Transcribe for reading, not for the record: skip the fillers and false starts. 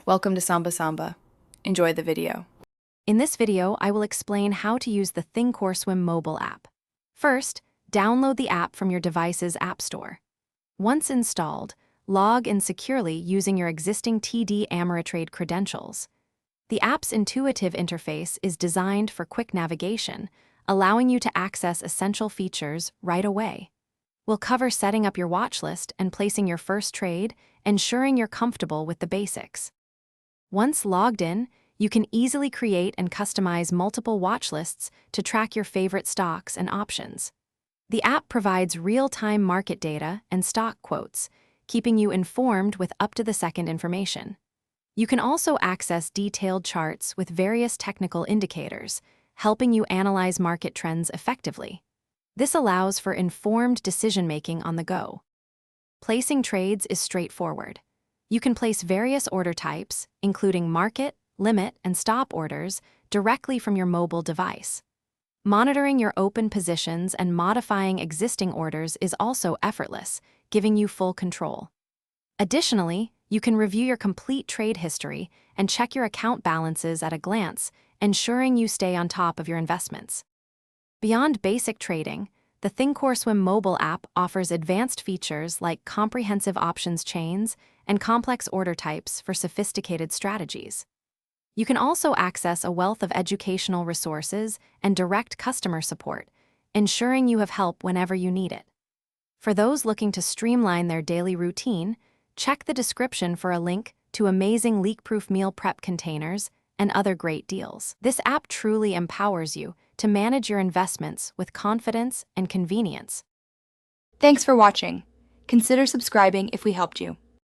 Welcome to Samba Samba. Enjoy the video. In this video, I will explain how to use the Thinkorswim mobile app. First, download the app from your device's app store. Once installed, log in securely using your existing TD Ameritrade credentials. The app's intuitive interface is designed for quick navigation, allowing you to access essential features right away. We'll cover setting up your watch list and placing your first trade, ensuring you're comfortable with the basics. Once logged in, you can easily create and customize multiple watch lists to track your favorite stocks and options. The app provides real-time market data and stock quotes, keeping you informed with up-to-the-second information. You can also access detailed charts with various technical indicators, helping you analyze market trends effectively. This allows for informed decision-making on the go. Placing trades is straightforward. You can place various order types, including market, limit, and stop orders, directly from your mobile device. Monitoring your open positions and modifying existing orders is also effortless, giving you full control. Additionally, you can review your complete trade history and check your account balances at a glance, ensuring you stay on top of your investments. Beyond basic trading, the Thinkorswim mobile app offers advanced features like comprehensive options chains and complex order types for sophisticated strategies. You can also access a wealth of educational resources and direct customer support, ensuring you have help whenever you need it. For those looking to streamline their daily routine, check the description for a link to amazing leak-proof meal prep containers and other great deals. This app truly empowers you to manage your investments with confidence and convenience. Thanks for watching. Consider subscribing if we helped you.